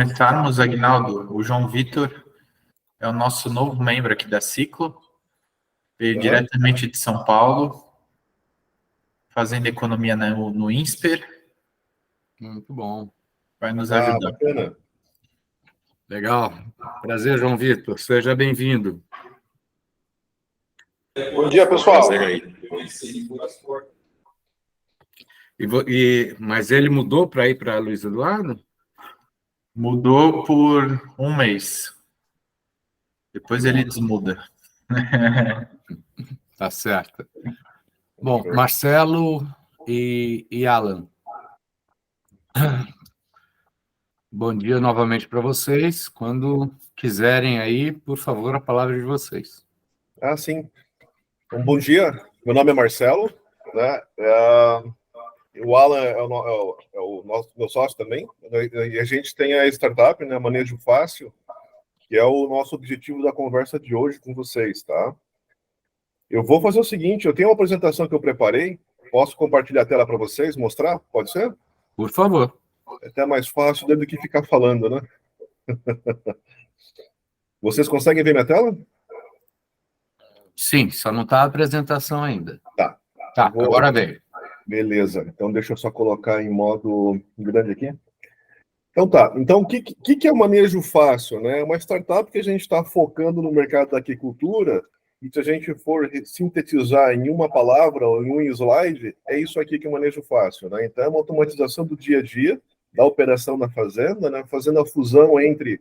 Começarmos, Aguinaldo, o João Vitor é o nosso novo membro aqui da Ciclo, veio diretamente de São Paulo, fazendo economia no INSPER. Muito bom. Vai nos ajudar. Bacana. Legal. Prazer, João Vitor. Seja bem-vindo. Bom dia, pessoal. Mas ele mudou para ir para Luiz Eduardo? Mudou por um mês. Depois ele desmuda. Tá certo. Bom, Marcelo e Alan. Bom dia novamente para vocês. Quando quiserem aí, por favor, a palavra de vocês. Sim. Bom dia. Meu nome é Marcelo, né? O Alan é o nosso meu sócio também. E a gente tem a startup, né? Manejo Fácil, que é o nosso objetivo da conversa de hoje com vocês, tá? Eu vou fazer o seguinte, eu tenho uma apresentação que eu preparei, posso compartilhar a tela para vocês, mostrar? Pode ser? Por favor. É até mais fácil do que ficar falando, né? Vocês conseguem ver minha tela? Sim, só não está a apresentação ainda. Tá. Agora veio. Beleza. Então, deixa eu só colocar em modo grande aqui. Então, tá. Então, o que é o Manejo Fácil, né? É uma startup que a gente está focando no mercado da aquicultura, e se a gente for sintetizar em uma palavra ou em um slide, é isso aqui que é o Manejo Fácil, né? Então, é uma automatização do dia a dia, da operação na fazenda, né? Fazendo a fusão entre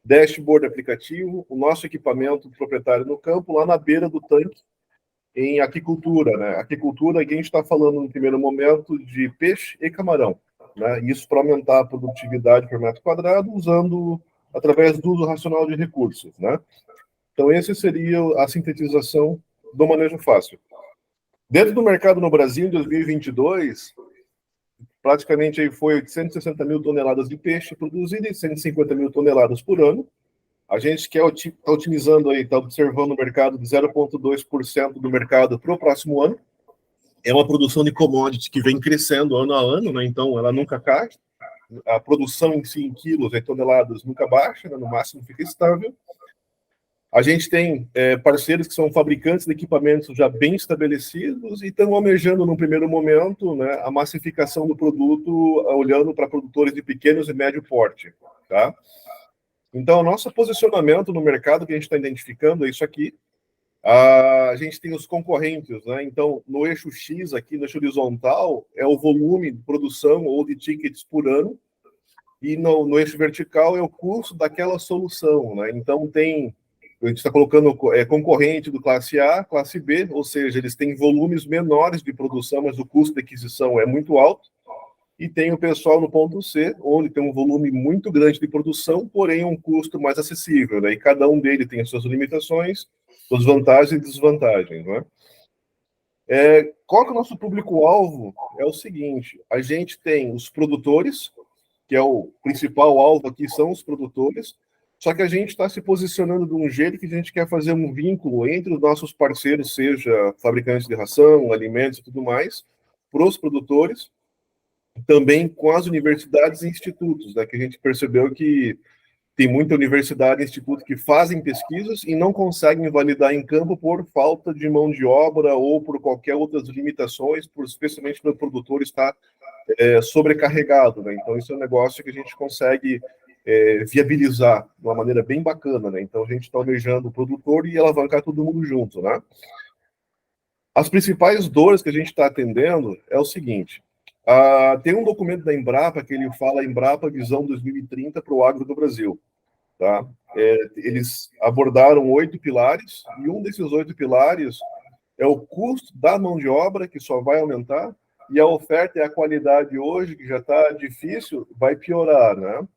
dashboard aplicativo, o nosso equipamento proprietário no campo, lá na beira do tanque, em aquicultura, né? Aquicultura, aqui a gente está falando no primeiro momento de peixe e camarão, né? Isso para aumentar a produtividade por metro quadrado, através do uso racional de recursos, né? Então, esse seria a sintetização do Manejo Fácil. Dentro do mercado no Brasil, em 2022, praticamente aí foi 860 mil toneladas de peixe produzido e 150 mil toneladas por ano. A gente quer está otimizando aí, está observando o mercado de 0,2% do mercado para o próximo ano. É uma produção de commodity que vem crescendo ano a ano, né? Então ela nunca cai. A produção em si, em quilos e toneladas, nunca baixa, né? No máximo fica estável. A gente tem parceiros que são fabricantes de equipamentos já bem estabelecidos e estão almejando, no primeiro momento, né, a massificação do produto, olhando para produtores de pequenos e médio porte, tá? Então, o nosso posicionamento no mercado que a gente está identificando é isso aqui. A gente tem os concorrentes, né? Então, no eixo X aqui, no eixo horizontal, é o volume de produção ou de tickets por ano, e no eixo vertical é o custo daquela solução, né? Então, a gente está colocando concorrente do classe A, classe B, ou seja, eles têm volumes menores de produção, mas o custo de aquisição é muito alto. E tem o pessoal no ponto C, onde tem um volume muito grande de produção, porém um custo mais acessível, né? E cada um deles tem as suas limitações, suas vantagens e desvantagens, né? Qual que é o nosso público-alvo? É o seguinte, a gente tem os produtores, que é o principal alvo aqui, são os produtores, só que a gente está se posicionando de um jeito que a gente quer fazer um vínculo entre os nossos parceiros, seja fabricantes de ração, alimentos e tudo mais, para os produtores, também com as universidades e institutos, né, que a gente percebeu que tem muita universidade e instituto que fazem pesquisas e não conseguem validar em campo por falta de mão de obra ou por qualquer outras limitações, especialmente para o produtor estar sobrecarregado, né? Então, isso é um negócio que a gente consegue viabilizar de uma maneira bem bacana, né? Então, a gente está almejando o produtor e alavancar todo mundo junto, né? As principais dores que a gente está atendendo é o seguinte: tem um documento da Embrapa que ele fala Embrapa Visão 2030 para o agro do Brasil, tá? Eles abordaram 8 pilares, e um desses 8 pilares é o custo da mão de obra, que só vai aumentar, e a oferta e a qualidade hoje, que já está difícil, vai piorar, né?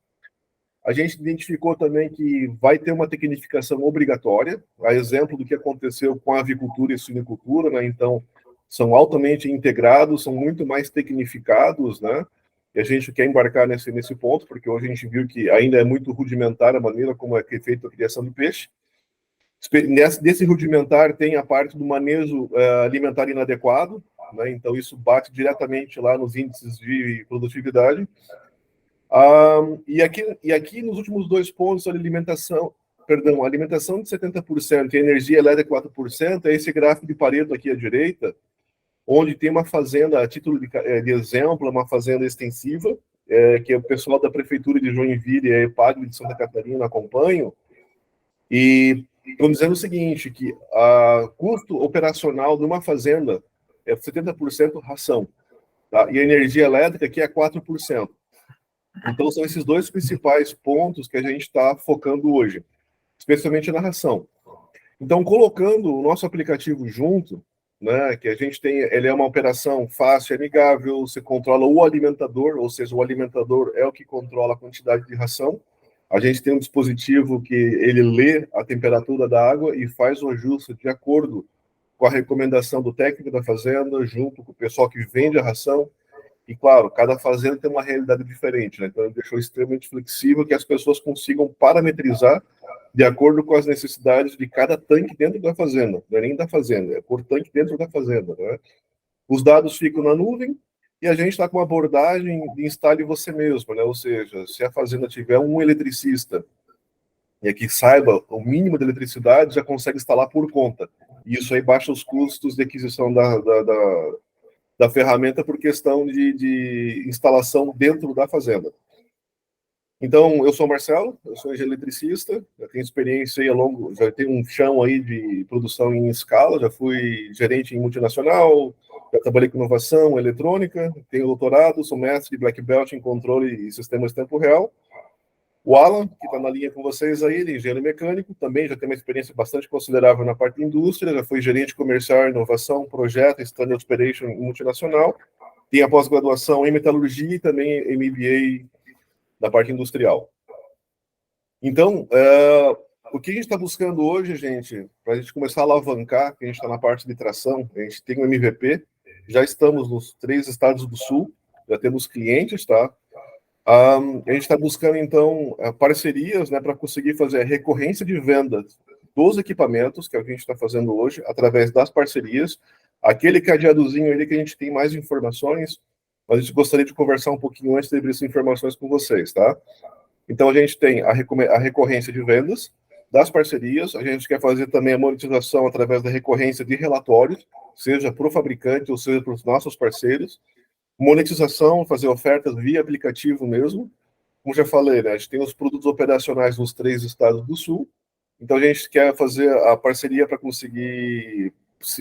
A gente identificou também que vai ter uma tecnificação obrigatória, a exemplo do que aconteceu com a avicultura e suinicultura, né? Então, são altamente integrados, são muito mais tecnificados, né? E a gente quer embarcar nesse ponto, porque hoje a gente viu que ainda é muito rudimentar a maneira como é feita a criação de peixe. Desse rudimentar tem a parte do manejo alimentar inadequado, né? Então isso bate diretamente lá nos índices de produtividade. E aqui nos últimos 2 pontos, a alimentação de 70% e a energia elétrica 4%, é esse gráfico de Pareto aqui à direita, onde tem uma fazenda, a título de exemplo, uma fazenda extensiva, que é o pessoal da Prefeitura de Joinville e a EPAGRE de Santa Catarina acompanham, e estão dizendo o seguinte, que o custo operacional de uma fazenda é 70% ração, tá? E a energia elétrica aqui é 4%. Então, são esses 2 principais pontos que a gente está focando hoje, especialmente na ração. Então, colocando o nosso aplicativo junto, né, que a gente tem, ele é uma operação fácil e amigável, você controla o alimentador, ou seja, o alimentador é o que controla a quantidade de ração. A gente tem um dispositivo que ele lê a temperatura da água e faz o ajuste de acordo com a recomendação do técnico da fazenda, junto com o pessoal que vende a ração. E, claro, cada fazenda tem uma realidade diferente, né? Então, ele deixou extremamente flexível que as pessoas consigam parametrizar de acordo com as necessidades de cada tanque dentro da fazenda. Não é nem da fazenda, é por tanque dentro da fazenda, né? Os dados ficam na nuvem e a gente está com uma abordagem de instale você mesmo, né? Ou seja, se a fazenda tiver um eletricista e que saiba o mínimo de eletricidade, já consegue instalar por conta. E isso aí baixa os custos de aquisição da ferramenta por questão de instalação dentro da fazenda. Então, eu sou o Marcelo, eu sou engenheiro eletricista, já tenho experiência aí já tenho um chão aí de produção em escala, já fui gerente em multinacional, já trabalhei com inovação eletrônica, tenho doutorado, sou mestre de Black Belt em controle e sistemas de tempo real. O Alan, que está na linha com vocês aí, ele é engenheiro mecânico, também já tem uma experiência bastante considerável na parte de indústria, já foi gerente comercial, inovação, projeto, Standard Operation em multinacional, tem a pós-graduação em metalurgia e também MBA na parte industrial. Então, o que a gente está buscando hoje, gente, para a gente começar a alavancar, que a gente está na parte de tração, a gente tem um MVP, já estamos nos 3 estados do Sul, já temos clientes, tá? A gente está buscando, então, parcerias, né, para conseguir fazer a recorrência de venda dos equipamentos, que é o que a gente está fazendo hoje, através das parcerias. Aquele cadeadozinho ali que a gente tem mais informações, mas a gente gostaria de conversar um pouquinho antes de abrir essas informações com vocês, tá? Então, a gente tem a recorrência de vendas das parcerias, a gente quer fazer também a monetização através da recorrência de relatórios, seja para o fabricante ou seja para os nossos parceiros, monetização, fazer ofertas via aplicativo mesmo. Como já falei, né, a gente tem os produtos operacionais nos 3 estados do Sul, então a gente quer fazer a parceria para conseguir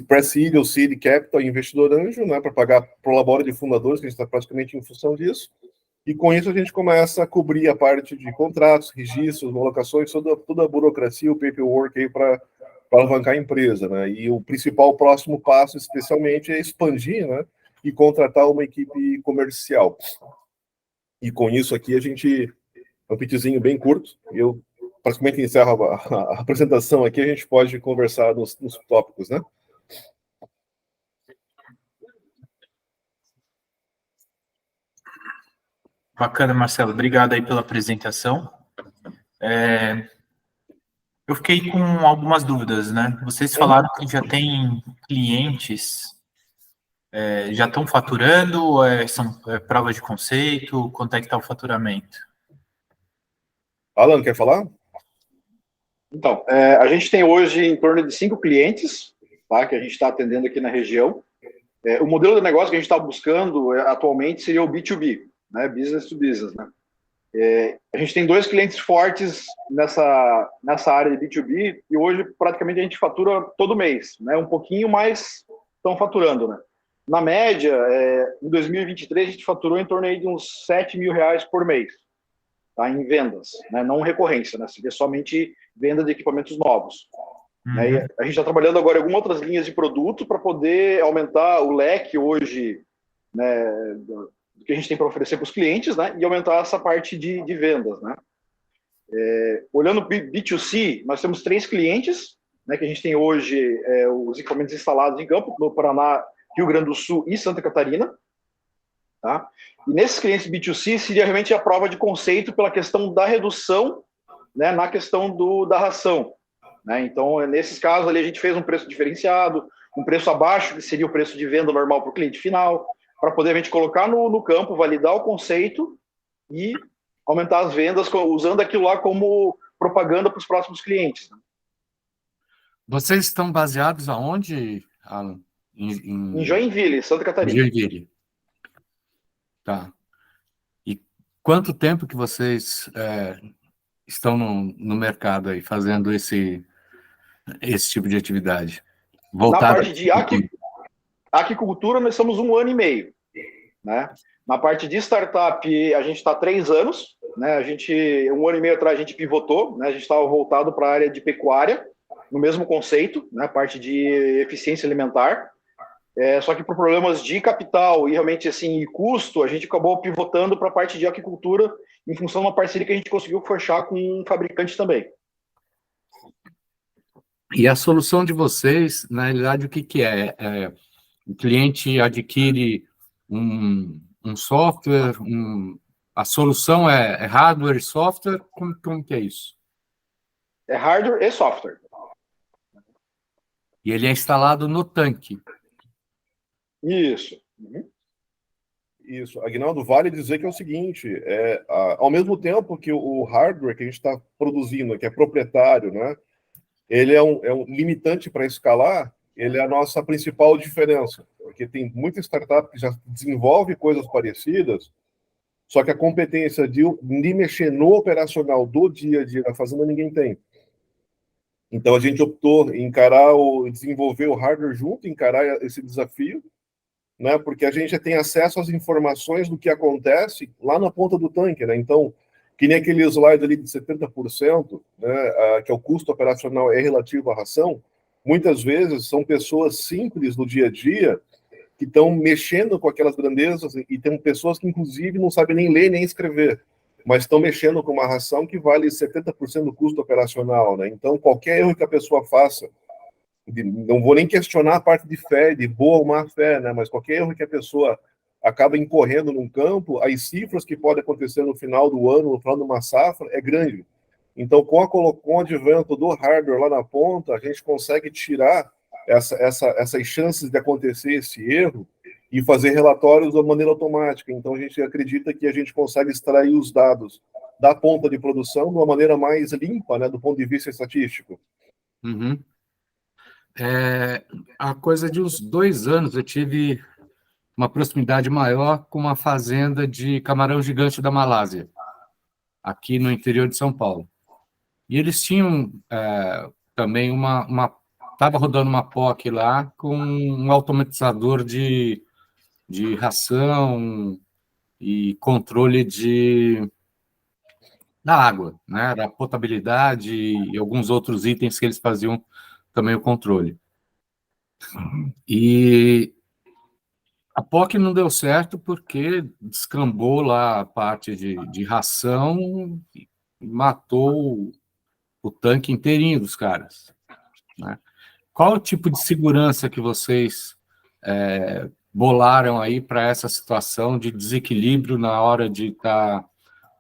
Pre-Seed ou Seed Capital, investidor anjo, né, para pagar pro labore de fundadores, que a gente está praticamente em função disso, e com isso a gente começa a cobrir a parte de contratos, registros, homologações, toda a burocracia, o paperwork aí para alavancar a empresa, né, e o principal próximo passo, especialmente, é expandir, né, e contratar uma equipe comercial. E com isso aqui a gente, um pitchzinho bem curto, eu praticamente encerro a apresentação aqui, a gente pode conversar nos tópicos, né? Bacana, Marcelo. Obrigado aí pela apresentação. Eu fiquei com algumas dúvidas, né? Vocês falaram que já tem clientes, já estão faturando, são provas de conceito, quanto é que está o faturamento? Alan, quer falar? Então, a gente tem hoje em torno de 5 clientes, tá, que a gente está atendendo aqui na região. O modelo de negócio que a gente está buscando atualmente seria o B2B, né, business to business, né? A gente tem 2 clientes fortes nessa área de B2B e hoje praticamente a gente fatura todo mês, né? Um pouquinho mais estão faturando, né? Na média, em 2023 a gente faturou em torno aí de uns R$7 mil por mês, tá? Em vendas, né? Não recorrência, né? Seria somente venda de equipamentos novos. Uhum. Né? E a gente está trabalhando agora em algumas outras linhas de produto para poder aumentar o leque hoje, né, do que a gente tem para oferecer para os clientes, né, e aumentar essa parte de vendas, né. Olhando B2C, nós temos 3 clientes, né, que a gente tem hoje os equipamentos instalados em campo, no Paraná, Rio Grande do Sul e Santa Catarina. Tá? E nesses clientes B2C seria realmente a prova de conceito pela questão da redução, né, na questão da ração. Né? Então, nesses casos ali, a gente fez um preço diferenciado, um preço abaixo, que seria o preço de venda normal para o cliente final, para poder a gente colocar no campo, validar o conceito e aumentar as vendas usando aquilo lá como propaganda para os próximos clientes. Né? Vocês estão baseados aonde, Alan? Em Joinville, Santa Catarina. Joinville. Tá. E quanto tempo que vocês estão no mercado aí, fazendo esse tipo de atividade? Na parte de aquicultura, nós somos 1 ano e meio. Né? Na parte de startup, a gente está 3 anos. Né? 1 ano e meio atrás, a gente pivotou. Né? A gente estava voltado para a área de pecuária, no mesmo conceito, né? Parte de eficiência alimentar. Só que por problemas de capital e realmente assim, custo, a gente acabou pivotando para a parte de aquicultura em função de uma parceria que a gente conseguiu fechar com um fabricante também. E a solução de vocês, na realidade, o que é? O cliente adquire um software, a solução é hardware e software? Como que é isso? É hardware e software. E ele é instalado no tanque. Isso. Uhum. Isso. Aguinaldo, vale dizer que é o seguinte, ao mesmo tempo que o hardware que a gente está produzindo, que é proprietário, né, ele é um limitante para escalar, ele é a nossa principal diferença, porque tem muita startup que já desenvolve coisas parecidas, só que a competência de mexer no operacional do dia a dia da fazenda ninguém tem. Então a gente optou em desenvolver o hardware junto, encarar esse desafio, né, porque a gente já tem acesso às informações do que acontece lá na ponta do tanque, né? Então, que nem aquele slide ali de 70%, né, que é o custo operacional relativo à ração, muitas vezes são pessoas simples do dia a dia que estão mexendo com aquelas grandezas, e tem pessoas que, inclusive, não sabem nem ler nem escrever, mas estão mexendo com uma ração que vale 70% do custo operacional, né? Então, qualquer erro que a pessoa faça, não vou nem questionar a parte de fé, de boa ou má fé, né? Mas qualquer erro que a pessoa acaba incorrendo num campo, as cifras que podem acontecer no final do ano, no final de uma safra, é grande. Então, com o advento do hardware lá na ponta, a gente consegue tirar essas chances de acontecer esse erro e fazer relatórios de maneira automática. Então, a gente acredita que a gente consegue extrair os dados da ponta de produção de uma maneira mais limpa, né, do ponto de vista estatístico. Uhum. Há coisa de uns 2 anos eu tive uma proximidade maior com uma fazenda de camarão gigante da Malásia, aqui no interior de São Paulo. E eles tinham também estava rodando uma POC lá com um automatizador de ração e controle da água, né? Da potabilidade e alguns outros itens que eles faziam também o controle. E a POC não deu certo porque descambou lá a parte de ração e matou o tanque inteirinho dos caras, né? Qual o tipo de segurança que vocês bolaram aí para essa situação de desequilíbrio na hora de estar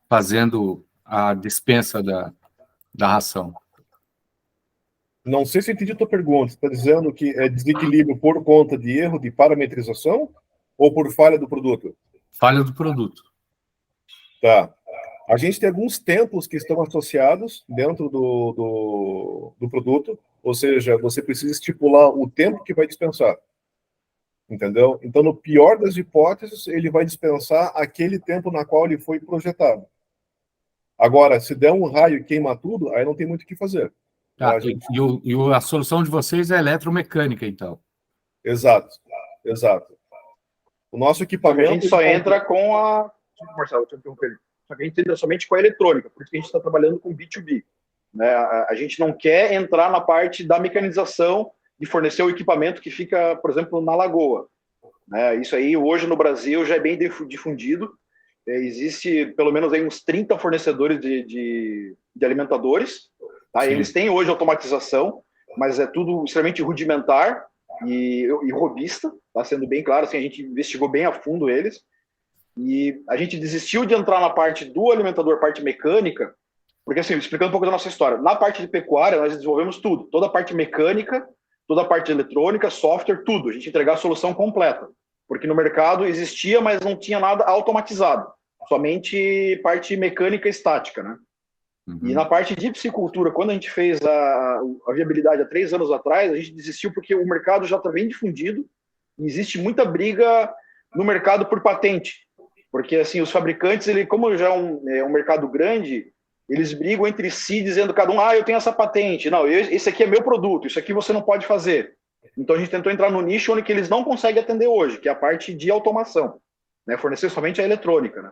fazendo a dispensa da ração? Não sei se eu entendi a tua pergunta. Você está dizendo que é desequilíbrio por conta de erro de parametrização ou por falha do produto? Falha do produto. Tá. A gente tem alguns tempos que estão associados dentro do produto, ou seja, você precisa estipular o tempo que vai dispensar. Entendeu? Então, no pior das hipóteses, ele vai dispensar aquele tempo na qual ele foi projetado. Agora, se der um raio e queima tudo, aí não tem muito o que fazer. Tá, a solução de vocês é eletromecânica, então? Exato. O nosso equipamento... A gente só entra com a... Marcelo, deixa eu interromper. Só que a gente entra somente com a eletrônica, por isso que a gente está trabalhando com B2B. Né? A gente não quer entrar na parte da mecanização de fornecer o equipamento que fica, por exemplo, na lagoa. Né? Isso aí, hoje no Brasil, já é bem difundido. Existe pelo menos aí uns 30 fornecedores de alimentadores. Tá? Eles têm hoje automatização, mas é tudo extremamente rudimentar e robista, tá? Sendo bem claro, assim, a gente investigou bem a fundo eles. E a gente desistiu de entrar na parte do alimentador, parte mecânica, porque, assim, explicando um pouco da nossa história, na parte de pecuária, nós desenvolvemos tudo, toda a parte mecânica, toda a parte eletrônica, software, tudo. A gente entregar a solução completa, porque no mercado existia, mas não tinha nada automatizado. somente parte mecânica e estática, né? E na parte de piscicultura, quando a gente fez a viabilidade há 3 anos atrás, a gente desistiu porque o mercado já está bem difundido e existe muita briga no mercado por patente. Porque, assim, os fabricantes, como já é um mercado grande, eles brigam entre si, dizendo cada um, eu tenho essa patente. Não, esse aqui é meu produto, isso aqui você não pode fazer. Então, a gente tentou entrar no nicho onde que eles não conseguem atender hoje, que é a parte de automação, né? Fornecer somente a eletrônica, né?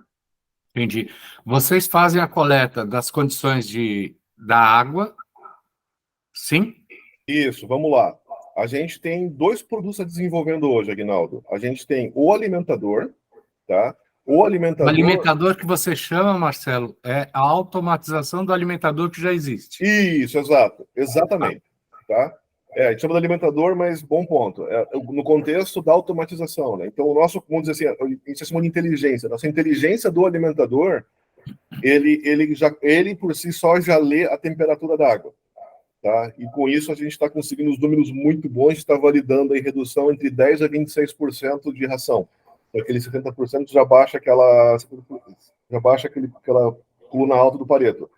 Entendi. Vocês fazem a coleta das condições da água, sim? Isso, vamos lá. A gente tem 2 produtos a desenvolvendo hoje, Aguinaldo. A gente tem o alimentador, tá? O O alimentador... alimentador que você chama, Marcelo, é a automatização do alimentador que já existe. Isso, exato. Exatamente. Tá? A gente chama de alimentador, mas bom ponto. No contexto da automatização, né? Então, o nosso, vamos dizer assim, a gente chama de inteligência. Nossa inteligência do alimentador, ele por si só já lê a temperatura da água. Tá? E com isso a gente está conseguindo os números muito bons, a gente está validando a redução entre 10% a 26% de ração. Aquele 70% já baixa aquela coluna alta do Pareto.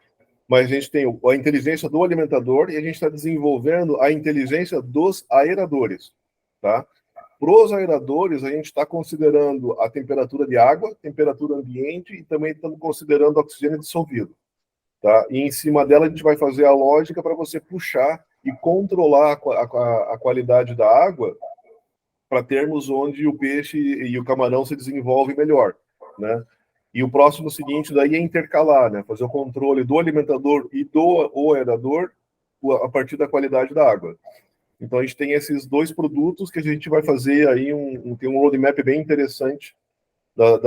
Mas a gente tem a inteligência do alimentador e a gente está desenvolvendo a inteligência dos aeradores. Tá? Para os aeradores, a gente está considerando a temperatura de água, temperatura ambiente e também estamos considerando oxigênio dissolvido. Tá? E em cima dela a gente vai fazer a lógica para você puxar e controlar a qualidade da água para termos onde o peixe e o camarão se desenvolvem melhor, né? E o próximo seguinte daí é intercalar, né? Fazer o controle do alimentador e do aerador a partir da qualidade da água. Então a gente tem esses 2 produtos que a gente vai fazer aí tem um roadmap bem interessante do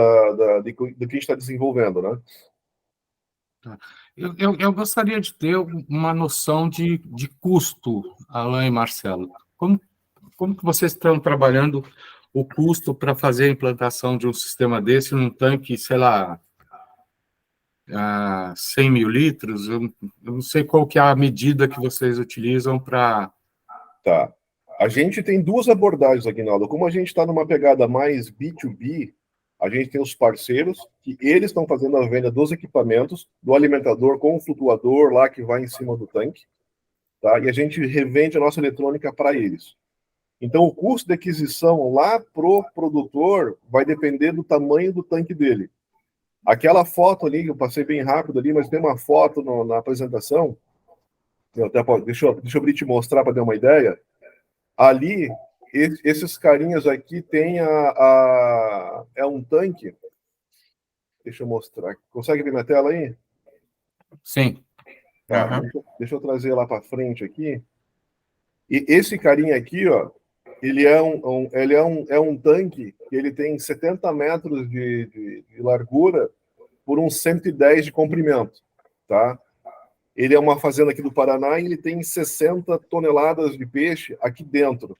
que a gente está desenvolvendo, né? Eu gostaria de ter uma noção de custo, Alain e Marcelo. Como que vocês estão trabalhando o custo para fazer a implantação de um sistema desse num tanque, sei lá, 100 mil litros? Eu não sei qual que é a medida que vocês utilizam para... Tá. A gente tem 2 abordagens, Aguinaldo. Como a gente está numa pegada mais B2B, a gente tem os parceiros, que eles estão fazendo a venda dos equipamentos, do alimentador com o flutuador lá que vai em cima do tanque, tá? E a gente revende a nossa eletrônica para eles. Então, o custo de aquisição lá pro produtor vai depender do tamanho do tanque dele. Aquela foto ali, eu passei bem rápido ali, mas tem uma foto na apresentação, deixa eu abrir e te mostrar para dar uma ideia. Ali, esses carinhas aqui tem é um tanque. Deixa eu mostrar. Consegue ver minha tela aí? Sim. Tá, deixa eu trazer lá para frente aqui. E esse carinha aqui, ó, ele é um tanque que ele tem 70 metros de largura por uns 110 de comprimento, tá? Ele é uma fazenda aqui do Paraná e ele tem 60 toneladas de peixe aqui dentro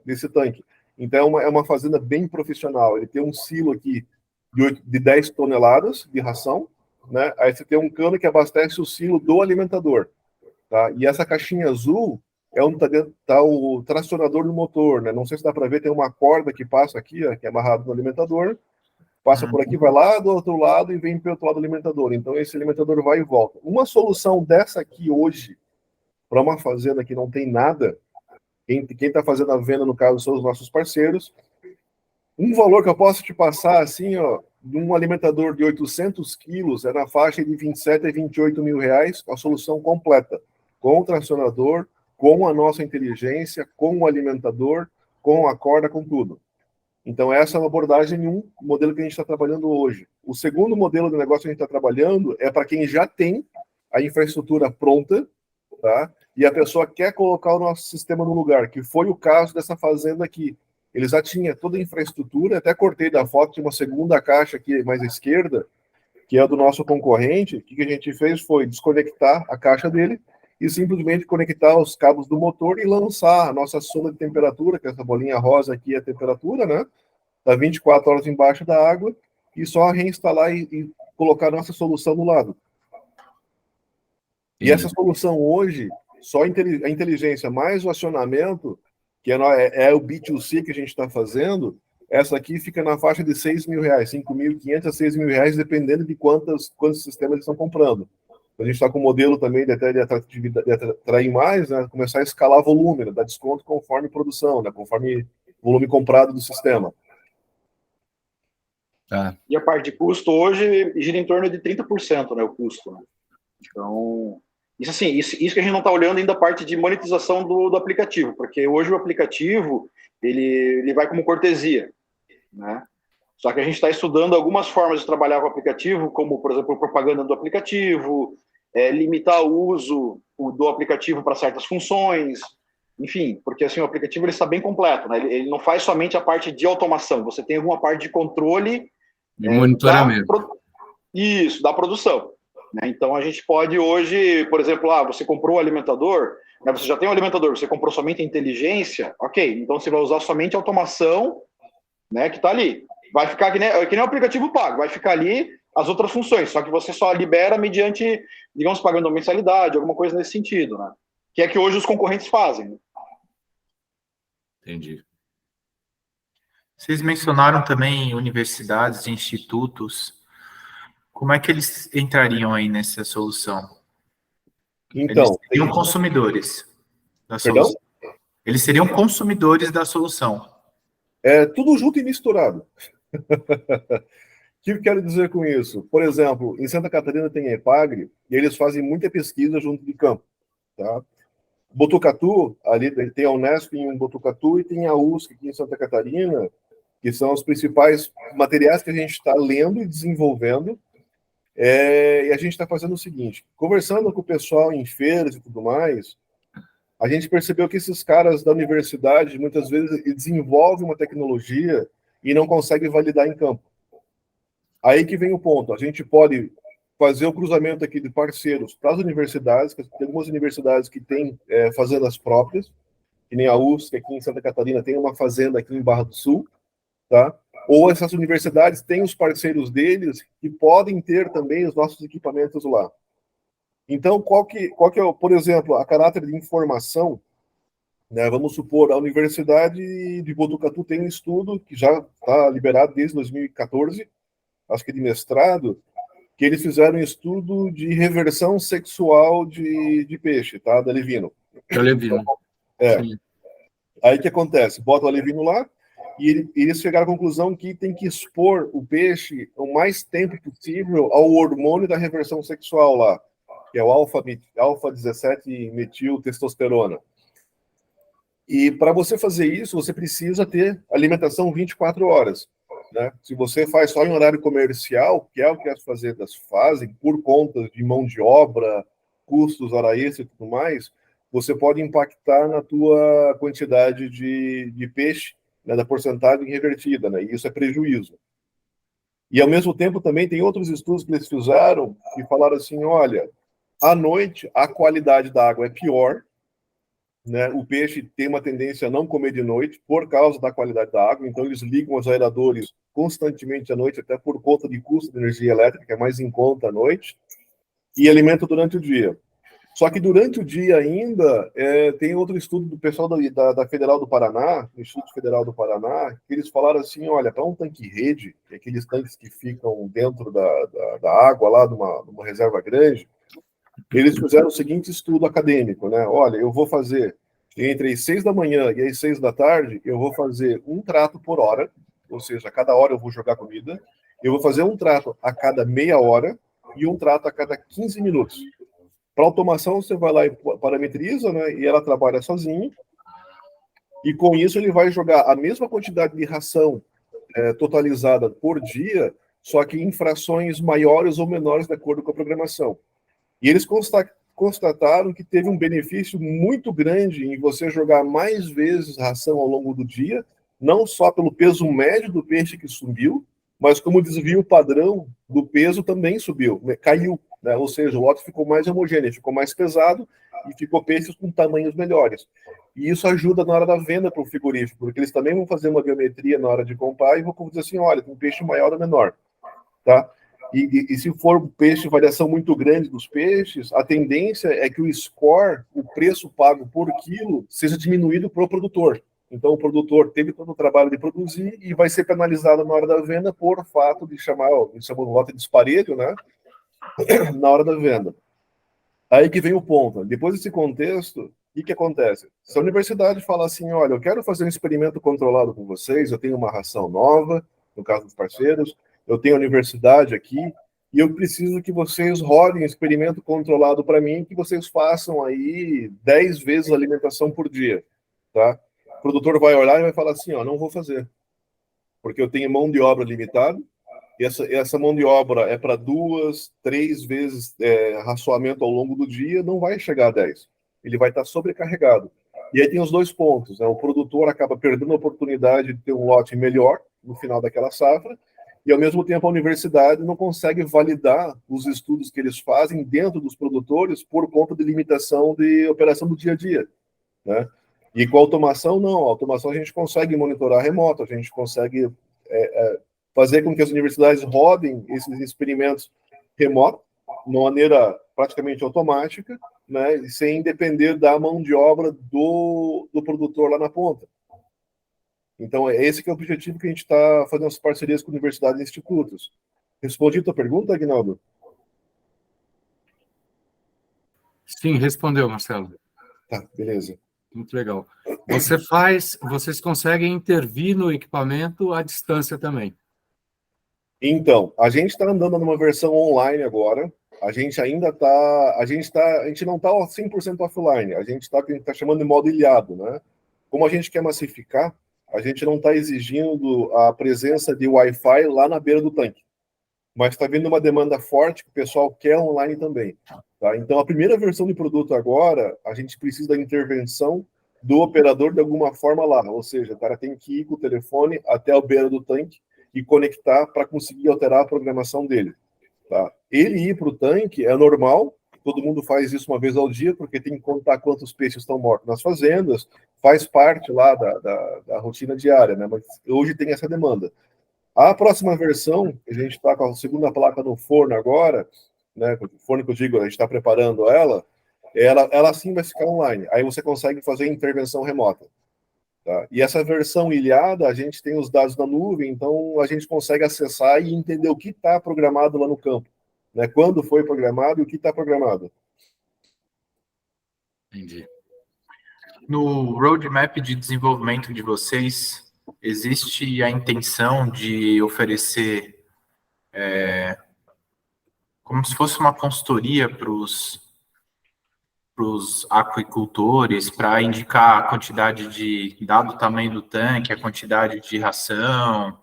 desse tanque. Então, é uma fazenda bem profissional. Ele tem um silo aqui de 10 toneladas de ração, né? Aí você tem um cano que abastece o silo do alimentador. Tá? E essa caixinha azul é onde está o tracionador do motor. Né? Não sei se dá para ver, tem uma corda que passa aqui, ó, que é amarrado no alimentador. Passa por aqui, vai lá do outro lado e vem pelo outro lado do alimentador. Então, esse alimentador vai e volta. Uma solução dessa aqui hoje, para uma fazenda que não tem nada, quem está fazendo a venda, no caso, são os nossos parceiros. Um valor que eu posso te passar, assim, ó, de um alimentador de 800 quilos, é na faixa de 27 a 28 mil reais, a solução completa. Com o tracionador, com a nossa inteligência, com o alimentador, com a corda, com tudo. Então, essa é uma abordagem em um modelo que a gente está trabalhando hoje. O segundo modelo de negócio que a gente está trabalhando é para quem já tem a infraestrutura pronta, tá? E a pessoa quer colocar o nosso sistema no lugar, que foi o caso dessa fazenda aqui. Ele já tinha toda a infraestrutura, até cortei da foto de uma segunda caixa aqui mais à esquerda, que é do nosso concorrente. O que a gente fez foi desconectar a caixa dele e simplesmente conectar os cabos do motor e lançar a nossa sonda de temperatura, que essa bolinha rosa aqui é a temperatura, né? Está 24 horas embaixo da água, e só reinstalar e colocar a nossa solução do lado. E essa solução hoje, só a inteligência mais o acionamento, que é o B2C que a gente está fazendo, essa aqui fica na faixa de R$6.000, R$5.500 a R$6.000, dependendo de quantos sistemas eles estão comprando. A gente está com o modelo também de atrair mais, né, começar a escalar volume, né, dar desconto conforme produção, né, conforme volume comprado do sistema. Tá. E a parte de custo hoje gira em torno de 30%, né, o custo. Né? Então, isso assim, isso que a gente não está olhando ainda a parte de monetização do aplicativo, porque hoje o aplicativo ele vai como cortesia, né? Só que a gente está estudando algumas formas de trabalhar com o aplicativo, como, por exemplo, propaganda do aplicativo, limitar o uso do aplicativo para certas funções, enfim, porque assim, o aplicativo ele está bem completo, né? Ele não faz somente a parte de automação, você tem alguma parte de controle de monitoramento. Da produção. Né? Então, a gente pode hoje, por exemplo, você comprou o alimentador, né? Você já tem o alimentador, você comprou somente a inteligência, ok, então você vai usar somente a automação, né, que está ali. Vai ficar que nem o aplicativo pago, vai ficar ali as outras funções, só que você só libera mediante, digamos, pagando uma mensalidade, alguma coisa nesse sentido, né? Que é que hoje os concorrentes fazem. Né? Entendi. Vocês mencionaram também universidades e institutos. Como é que eles entrariam aí nessa solução? Então, eles seriam consumidores da Perdão? solução. Eles seriam consumidores da solução. É tudo junto e misturado. O que eu quero dizer com isso? Por exemplo, em Santa Catarina tem a EPAGRE e eles fazem muita pesquisa junto de campo. Tá? Botucatu, ali tem a Unesp em Botucatu e tem a USC aqui em Santa Catarina, que são os principais materiais que a gente está lendo e desenvolvendo. E a gente está fazendo o seguinte, conversando com o pessoal em feiras e tudo mais, a gente percebeu que esses caras da universidade, muitas vezes, desenvolvem uma tecnologia e não conseguem validar em campo. Aí que vem o ponto, a gente pode fazer o cruzamento aqui de parceiros para as universidades, que tem algumas universidades que têm fazendas próprias, que nem a USC aqui em Santa Catarina tem uma fazenda aqui em Barra do Sul, tá? Ou essas universidades têm os parceiros deles que podem ter também os nossos equipamentos lá. Então, qual que é, por exemplo, a caráter de informação, né? Vamos supor, a Universidade de Botucatu tem um estudo que já está liberado desde 2014, acho que de mestrado, que eles fizeram um estudo de reversão sexual de peixe, tá? Da Alevino. Da Alevino. Sim. Aí o que acontece? Bota o alevino lá e eles chegaram à conclusão que tem que expor o peixe o mais tempo possível ao hormônio da reversão sexual lá, que é o alfa-17 metiltestosterona. E para você fazer isso, você precisa ter alimentação 24 horas. Né? Se você faz só em horário comercial, que é o que as fazendas fazem, por conta de mão de obra, custos, hora extra e tudo mais, você pode impactar na tua quantidade de peixe, né, da porcentagem revertida, né? E isso é prejuízo. E, ao mesmo tempo, também tem outros estudos que eles fizeram que falaram assim, olha, à noite a qualidade da água é pior, né? O peixe tem uma tendência a não comer de noite por causa da qualidade da água, então eles ligam os aeradores constantemente à noite, até por conta de custo de energia elétrica, que é mais em conta à noite, e alimenta durante o dia. Só que durante o dia ainda, tem outro estudo do pessoal da Federal do Paraná, do Instituto Federal do Paraná, que eles falaram assim, olha, para um tanque-rede, aqueles tanques que ficam dentro da água, lá de uma reserva grande, eles fizeram o seguinte estudo acadêmico, né? Olha, eu vou fazer, entre as 6 da manhã e as 6 da tarde, eu vou fazer um trato por hora, ou seja, a cada hora eu vou jogar comida, eu vou fazer um trato a cada meia hora e um trato a cada 15 minutos. Para automação, você vai lá e parametriza, né? E ela trabalha sozinha. E com isso ele vai jogar a mesma quantidade de ração totalizada por dia, só que em frações maiores ou menores de acordo com a programação. E eles constataram que teve um benefício muito grande em você jogar mais vezes ração ao longo do dia, não só pelo peso médio do peixe que subiu, mas como o desvio padrão do peso também subiu, caiu. Né? Ou seja, o lote ficou mais homogêneo, ficou mais pesado e ficou peixes com tamanhos melhores. E isso ajuda na hora da venda para o frigorífico, porque eles também vão fazer uma biometria na hora de comprar e vão dizer assim, olha, tem um peixe maior ou menor. Tá? E se for peixe, variação muito grande dos peixes, a tendência é que o score, o preço pago por quilo, seja diminuído para o produtor. Então, o produtor teve todo o trabalho de produzir e vai ser penalizado na hora da venda por fato de chamar, eles chamam de lote disparelho, né? Na hora da venda. Aí que vem o ponto. Depois desse contexto, o que acontece? Se a universidade fala assim, olha, eu quero fazer um experimento controlado com vocês, eu tenho uma ração nova, no caso dos parceiros, eu tenho a universidade aqui, e eu preciso que vocês rodem um experimento controlado para mim, que vocês façam aí 10 vezes a alimentação por dia, tá? O produtor vai olhar e vai falar assim, ó, não vou fazer, porque eu tenho mão de obra limitada, e essa mão de obra é para 2, 3 vezes raçoamento ao longo do dia, não vai chegar a 10. Ele vai estar sobrecarregado. E aí tem os dois pontos, né? O produtor acaba perdendo a oportunidade de ter um lote melhor no final daquela safra, e ao mesmo tempo a universidade não consegue validar os estudos que eles fazem dentro dos produtores por conta de limitação de operação do dia a dia, né? E com a automação, não. A automação a gente consegue monitorar remoto, a gente consegue fazer com que as universidades rodem esses experimentos remotos, de uma maneira praticamente automática, né, sem depender da mão de obra do produtor lá na ponta. Então, é esse que é o objetivo que a gente está fazendo as parcerias com universidades e institutos. Respondi a tua pergunta, Aguinaldo? Sim, respondeu, Marcelo. Tá, beleza. Muito legal. Vocês conseguem intervir no equipamento à distância também. Então, a gente está andando numa versão online agora. A gente ainda está, a gente não está 100% offline. A gente está chamando de modo ilhado, né? Como a gente quer massificar, a gente não está exigindo a presença de Wi-Fi lá na beira do tanque. Mas está vindo uma demanda forte que o pessoal quer online também. Tá? Então, a primeira versão de produto agora, a gente precisa da intervenção do operador de alguma forma lá. Ou seja, o cara tem que ir com o telefone até a beira do tanque e conectar para conseguir alterar a programação dele. Tá? Ele ir para o tanque é normal, todo mundo faz isso uma vez ao dia, porque tem que contar quantos peixes estão mortos nas fazendas, faz parte lá da rotina diária, né? Mas hoje tem essa demanda. A próxima versão, a gente está com a segunda placa no forno agora, né? O forno que eu digo, a gente está preparando ela sim vai ficar online. Aí você consegue fazer intervenção remota. Tá? E essa versão ilhada, a gente tem os dados na nuvem, então a gente consegue acessar e entender o que está programado lá no campo. Né? Quando foi programado e o que está programado. Entendi. No roadmap de desenvolvimento de vocês, existe a intenção de oferecer como se fosse uma consultoria para os aquicultores, para indicar a quantidade dado o tamanho do tanque, a quantidade de ração,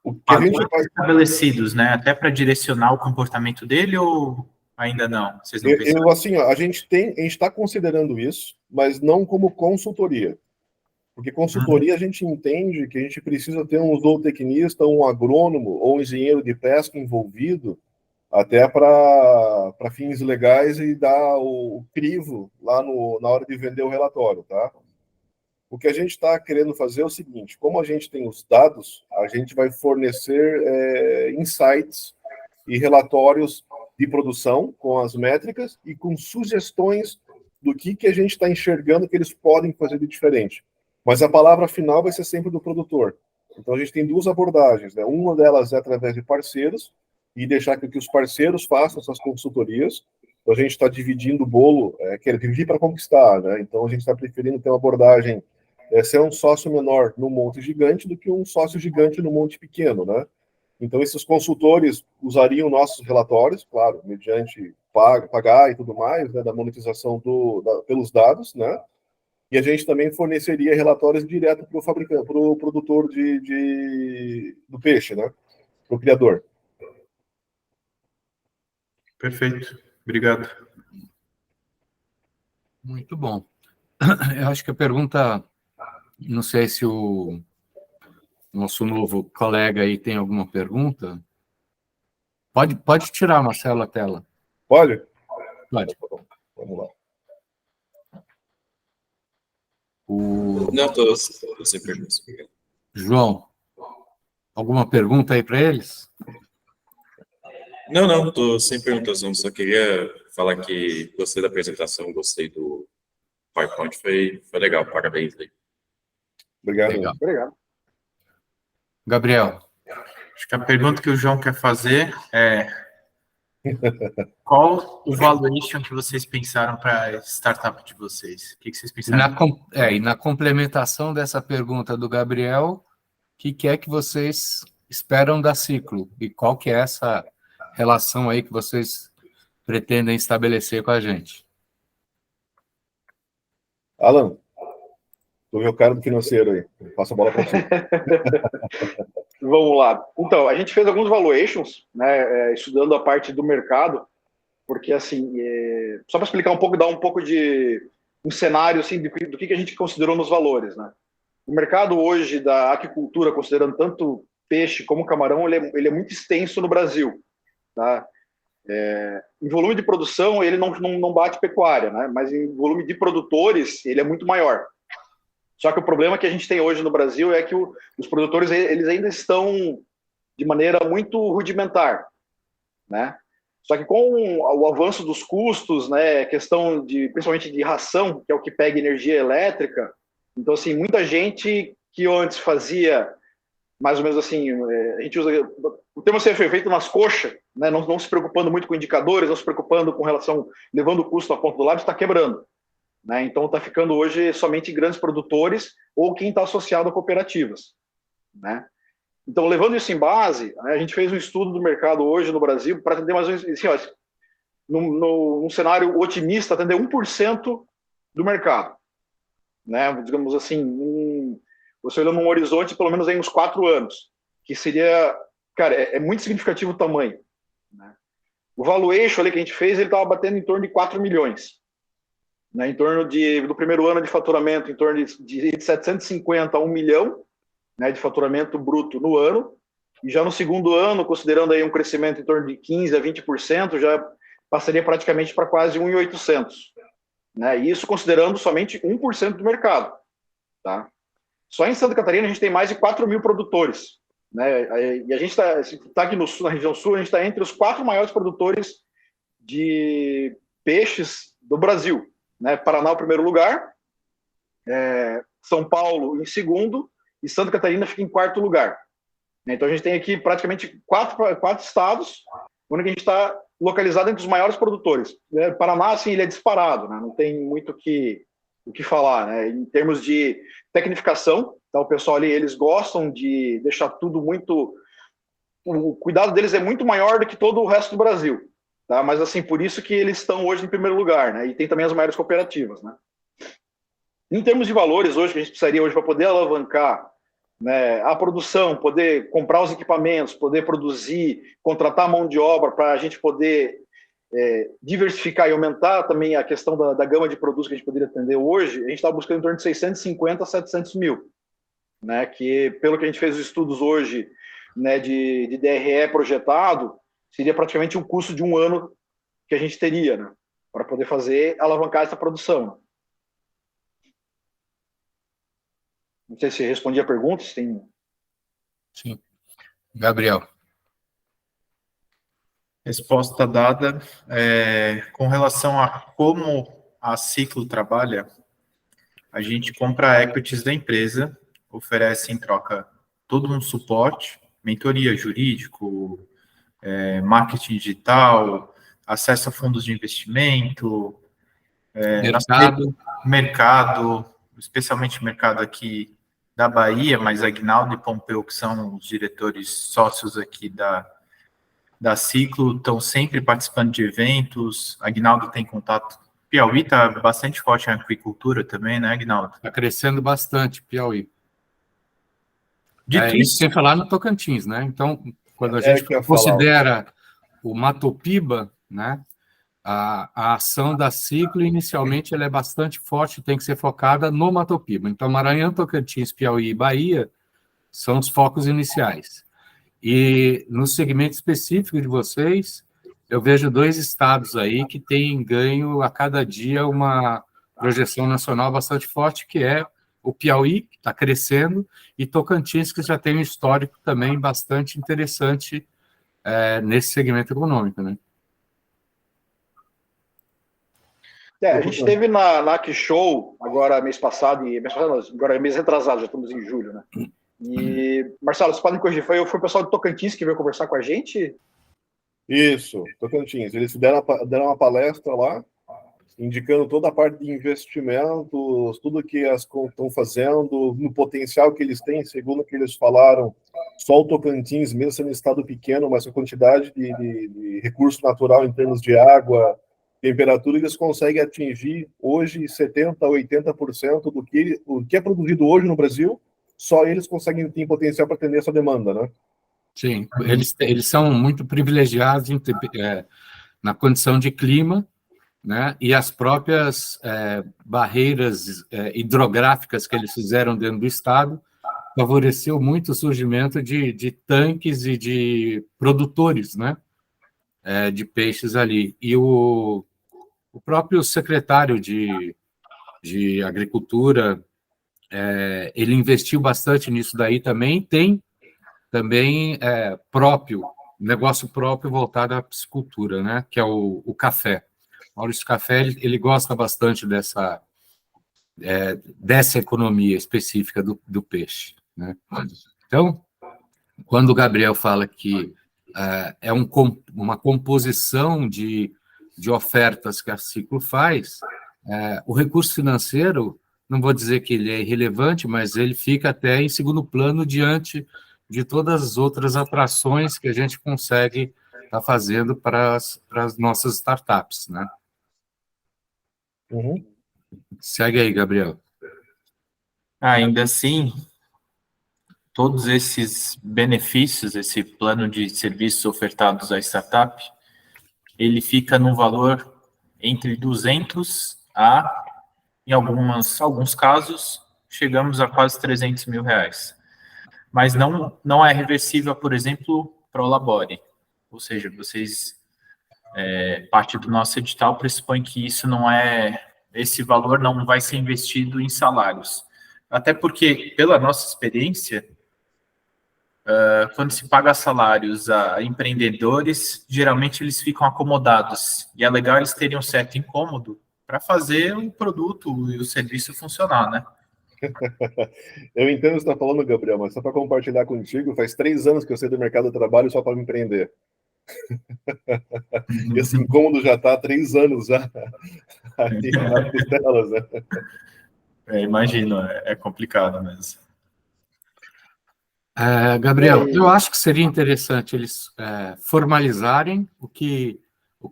O que a gente faz... estabelecidos, né? Até para direcionar o comportamento dele ou ainda não? Vocês não pensam? Assim, ó, a gente está considerando isso, mas não como consultoria. Porque consultoria a gente entende que a gente precisa ter um zootecnista, um agrônomo ou um engenheiro de pesca envolvido até para fins legais e dar o crivo lá na hora de vender o relatório, tá? O que a gente está querendo fazer é o seguinte, como a gente tem os dados, a gente vai fornecer insights e relatórios de produção com as métricas e com sugestões do que a gente está enxergando que eles podem fazer de diferente. Mas a palavra final vai ser sempre do produtor. Então a gente tem duas abordagens, né? Uma delas é através de parceiros e deixar que os parceiros façam essas consultorias. Então a gente está dividindo o bolo, quer dividir para conquistar, né? Então a gente está preferindo ter uma abordagem ser um sócio menor no monte gigante do que um sócio gigante no monte pequeno, né? Então, esses consultores usariam nossos relatórios, claro, mediante pagar e tudo mais, né, da monetização pelos dados, né? E a gente também forneceria relatórios direto para o fabricante, para o produtor do peixe, né? Para o criador. Perfeito. Obrigado. Muito bom. Eu acho que a pergunta, não sei se o nosso novo colega aí tem alguma pergunta. Pode tirar, Marcelo, a tela. Pode? Pode. Vamos lá. Não, estou sem perguntas. João, alguma pergunta aí para eles? Não, estou sem perguntas, não. Só queria falar que gostei da apresentação, gostei PowerPoint foi legal, parabéns aí. Obrigado. Legal. Obrigado. Gabriel, Acho que a pergunta que o João quer fazer é qual o valuation que vocês pensaram para a startup de vocês? O que vocês e pensaram? na complementação dessa pergunta do Gabriel, o que é que vocês esperam da Ciclo? E qual que é essa relação aí que vocês pretendem estabelecer com a gente? Alan, tu vê o cara do financeiro aí. Passa a bola para você. Vamos lá. Então, a gente fez alguns valuations, né, estudando a parte do mercado, porque, assim, só para explicar um pouco, dar um pouco de um cenário, assim, do que a gente considerou nos valores, né? O mercado hoje da aquicultura, considerando tanto peixe como camarão, ele é muito extenso no Brasil, tá? Em volume de produção, ele não bate pecuária, né? Mas em volume de produtores, ele é muito maior. Só que o problema que a gente tem hoje no Brasil é que os produtores eles ainda estão de maneira muito rudimentar, né? Só que com o avanço dos custos, né, questão principalmente de ração, que é o que pega energia elétrica, então assim, muita gente que antes fazia mais ou menos assim, a gente usa o termo ser feito nas coxas, né, não se preocupando muito com indicadores, não se preocupando com relação, levando o custo à ponta do lápis, está quebrando. Né? Então está ficando hoje somente grandes produtores ou quem está associado a cooperativas. Né? Então, levando isso em base, a gente fez um estudo do mercado hoje no Brasil para atender mais ou menos assim, ó, num cenário otimista, atender 1% do mercado. Né? Digamos assim, você olhando num horizonte pelo menos aí uns 4 anos, que seria, cara, é muito significativo o tamanho. Né? O valuation ali que a gente fez, ele estava batendo em torno de 4 milhões. Né, em torno do primeiro ano de faturamento, em torno de 750 a 1 milhão, né, de faturamento bruto no ano, e já no segundo ano, considerando aí um crescimento em torno de 15% a 20%, já passaria praticamente para quase 1.800. Né, e isso considerando somente 1% do mercado. Tá? Só em Santa Catarina a gente tem mais de 4 mil produtores. Né, e a gente está aqui na região sul, a gente está entre os 4 maiores produtores de peixes do Brasil. Né, Paraná em primeiro lugar, São Paulo em segundo e Santa Catarina fica em quarto lugar. Então a gente tem aqui praticamente quatro estados onde a gente está localizado entre os maiores produtores. Paraná, assim, ele é disparado, né, não tem muito o que falar. Né, em termos de tecnificação, tá, o pessoal ali, eles gostam de deixar tudo muito... O cuidado deles é muito maior do que todo o resto do Brasil. Tá? Mas, assim, por isso que eles estão hoje em primeiro lugar, né? E tem também as maiores cooperativas, né? Em termos de valores, hoje, que a gente precisaria hoje para poder alavancar, né, a produção, poder comprar os equipamentos, poder produzir, contratar mão de obra para a gente poder diversificar e aumentar também a questão da gama de produtos que a gente poderia atender hoje, a gente está buscando em torno de 650 a 700 mil. Né? Que, pelo que a gente fez os estudos hoje, né, de DRE projetado, seria praticamente o custo de um ano que a gente teria, né, para poder alavancar essa produção. Não sei se respondi a pergunta, se tem... Sim. Gabriel. Resposta dada. Com relação a como a Ciclo trabalha, a gente compra equities da empresa, oferece em troca todo um suporte, mentoria jurídico, marketing digital, acesso a fundos de investimento, mercado, especialmente o mercado aqui da Bahia, mas Aguinaldo e Pompeu, que são os diretores sócios aqui da Ciclo, estão sempre participando de eventos. Aguinaldo tem contato. Piauí está bastante forte em aquicultura também, né, Aguinaldo? Está crescendo bastante, Piauí. Dito Isso sem falar no Tocantins, né? Então, quando a gente que eu ia considera o Matopiba, né, a ação da Ciclo, inicialmente, ela é bastante forte, tem que ser focada no Matopiba. Então, Maranhão, Tocantins, Piauí e Bahia são os focos iniciais. E no segmento específico de vocês, eu vejo 2 estados aí que têm ganho a cada dia uma projeção nacional bastante forte, que é o Piauí, que está crescendo, e Tocantins, que já tem um histórico também bastante interessante nesse segmento econômico, né? A gente esteve na NAC Show, agora mês passado, agora mês retrasado, já estamos em julho, né? E, Marcelo, vocês podem corrigir, foi o pessoal do Tocantins que veio conversar com a gente? Isso, Tocantins. Eles deram uma palestra lá, indicando toda a parte de investimentos, tudo que as estão fazendo, no potencial que eles têm, segundo o que eles falaram, só o Tocantins, mesmo sendo um estado pequeno, mas a quantidade de recurso natural em termos de água, temperatura, eles conseguem atingir hoje 70%, 80% do que é produzido hoje no Brasil, só eles conseguem ter potencial para atender essa demanda, né? Sim, eles são muito privilegiados na condição de clima, né? E as próprias barreiras hidrográficas que eles fizeram dentro do estado favoreceu muito o surgimento de tanques e de produtores, né? De peixes ali. E o próprio secretário de Agricultura, ele investiu bastante nisso daí também, tem também negócio próprio voltado à piscicultura, né? Que é o café. Maurício Café, ele gosta bastante dessa economia específica do peixe, né? Então, quando o Gabriel fala que uma composição de ofertas que a Ciclo faz, o recurso financeiro, não vou dizer que ele é irrelevante, mas ele fica até em segundo plano diante de todas as outras atrações que a gente consegue estar fazendo para as nossas startups, né? Uhum. Segue aí, Gabriel. Ainda assim, todos esses benefícios, esse plano de serviços ofertados à startup, ele fica no valor entre 200 a, em alguns casos, chegamos a quase 300 mil reais. Mas não é reversível, por exemplo, para o Labore. Ou seja, parte do nosso edital pressupõe que esse valor não vai ser investido em salários. Até porque, pela nossa experiência, quando se paga salários a empreendedores, geralmente eles ficam acomodados. E é legal eles terem um certo incômodo para fazer o produto e o serviço funcionar, né? Eu entendo o que você está falando, Gabriel, mas só para compartilhar contigo, faz 3 anos que eu saí do mercado do trabalho só para me empreender. E esse incômodo já está há 3 anos já aqui nas costelas, né? Imagino, é complicado mesmo. Gabriel, eu acho que seria interessante eles formalizarem o que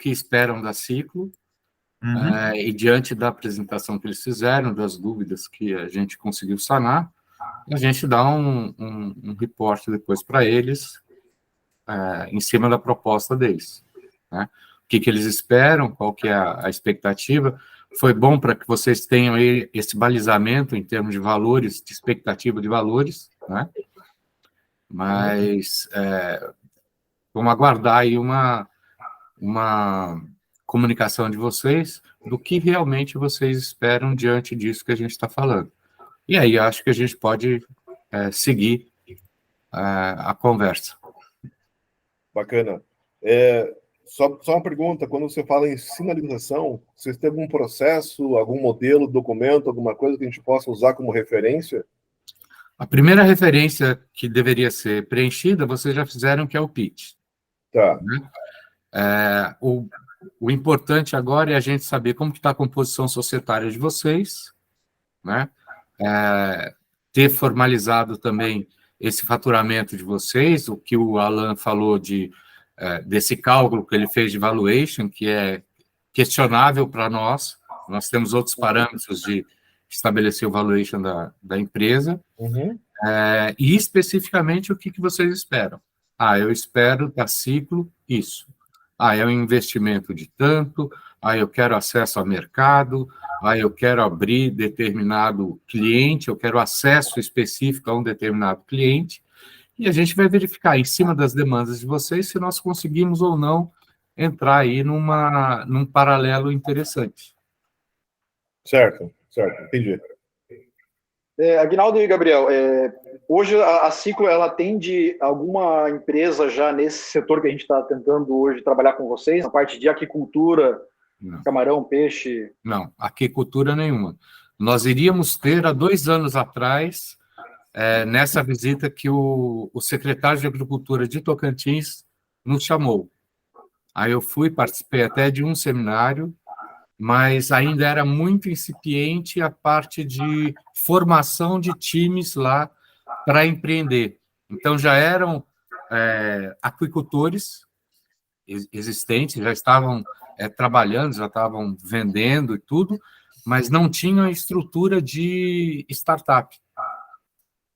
esperam da Ciclo, e diante da apresentação que eles fizeram, das dúvidas que a gente conseguiu sanar, a gente dá um reporte depois para eles, em cima da proposta deles, né? O que eles esperam, qual que é a expectativa. Foi bom para que vocês tenham aí esse balizamento em termos de valores, de expectativa de valores, né? Mas vamos aguardar aí uma comunicação de vocês do que realmente vocês esperam diante disso que a gente está falando. E aí acho que a gente pode seguir a conversa. Bacana. Só uma pergunta, quando você fala em sinalização, vocês têm algum processo, algum modelo, documento, alguma coisa que a gente possa usar como referência? A primeira referência que deveria ser preenchida, vocês já fizeram, que é o pitch. Tá. Né? O importante agora é a gente saber como está a composição societária de vocês, né? Ter formalizado também esse faturamento de vocês, o que o Alan falou desse cálculo que ele fez de valuation, que é questionável para nós. Nós temos outros parâmetros de estabelecer o valuation da empresa. Uhum. E especificamente o que vocês esperam. Eu espero da Ciclo isso. É um investimento de tanto, eu quero acesso ao mercado, eu quero abrir determinado cliente, eu quero acesso específico a um determinado cliente, e a gente vai verificar em cima das demandas de vocês se nós conseguimos ou não entrar aí num paralelo interessante. Certo, entendi. Aguinaldo e Gabriel, hoje a Ciclo, ela atende alguma empresa já nesse setor que a gente está tentando hoje trabalhar com vocês, na parte de aquicultura Não. Camarão, peixe? Não, aquicultura nenhuma. Nós iríamos ter, há 2 anos atrás, nessa visita que o secretário de Agricultura de Tocantins nos chamou. Aí eu fui, participei até de um seminário, mas ainda era muito incipiente a parte de formação de times lá para empreender. Então, já eram aquicultores existentes, já estavam trabalhando, já estavam vendendo e tudo, mas não tinham estrutura de startup.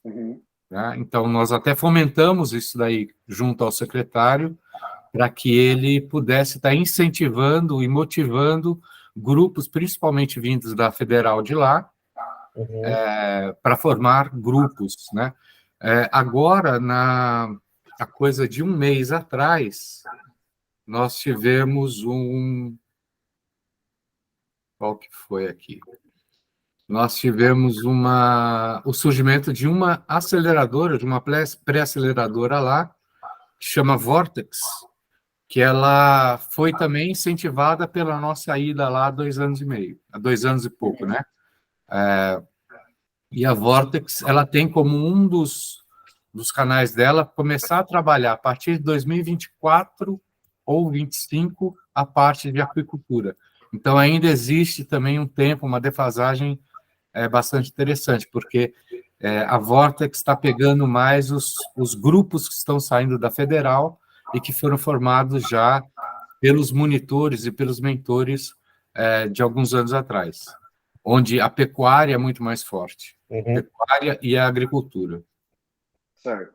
Uhum. Né? Então, nós até fomentamos isso daí junto ao secretário, para que ele pudesse estar incentivando e motivando grupos, principalmente vindos da federal de lá, para formar grupos. Né? Agora, a coisa de 1 mês atrás, nós tivemos Qual que foi aqui? Nós tivemos o surgimento de uma aceleradora, de uma pré-aceleradora lá, que chama Vortex, que ela foi também incentivada pela nossa ida lá há 2 anos e meio, há 2 anos e pouco, né? E a Vortex, ela tem como um dos canais dela começar a trabalhar a partir de 2024 ou 25 a parte de aquicultura. Então, ainda existe também um tempo, uma defasagem bastante interessante, porque a Vortex está pegando mais os grupos que estão saindo da federal e que foram formados já pelos monitores e pelos mentores de alguns anos atrás, onde a pecuária é muito mais forte. Pecuária e a agricultura. Certo.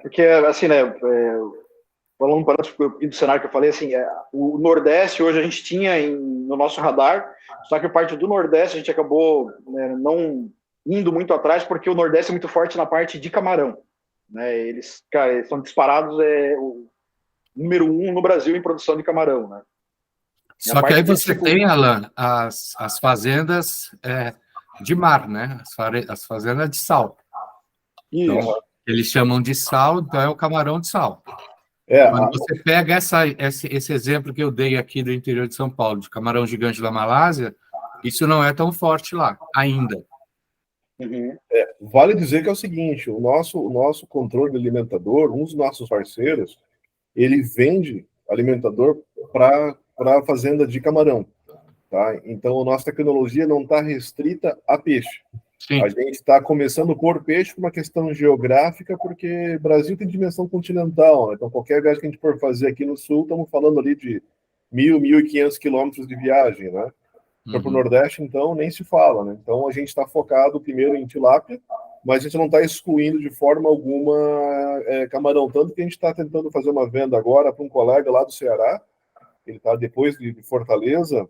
Porque, assim, né, falando um pouquinho do cenário que eu falei, assim, o Nordeste hoje a gente tinha no nosso radar, só que a parte do Nordeste a gente acabou não indo muito atrás, porque o Nordeste é muito forte na parte de camarão. Né? Eles são disparados o número 1 no Brasil em produção de camarão. Né? Só que aí você tem, Alan, as fazendas de mar, né? As fazendas de sal. Isso. Então, eles chamam de sal, então é o camarão de sal. Quando você pega esse exemplo que eu dei aqui do interior de São Paulo, de camarão gigante da Malásia, isso não é tão forte lá, ainda. Uhum. Vale dizer que é o seguinte, o nosso controle alimentador, um dos nossos parceiros, ele vende alimentador para a fazenda de camarão. Tá? Então, a nossa tecnologia não está restrita a peixe. Sim. A gente está começando por peixe por uma questão geográfica, porque o Brasil tem dimensão continental. Né? Então, qualquer viagem que a gente for fazer aqui no Sul, estamos falando ali de 1.500 quilômetros de viagem. Né? Para o Nordeste, então, nem se fala. Né? Então, a gente está focado primeiro em tilápia, mas a gente não está excluindo de forma alguma camarão. Tanto que a gente está tentando fazer uma venda agora para um colega lá do Ceará, ele está depois de Fortaleza,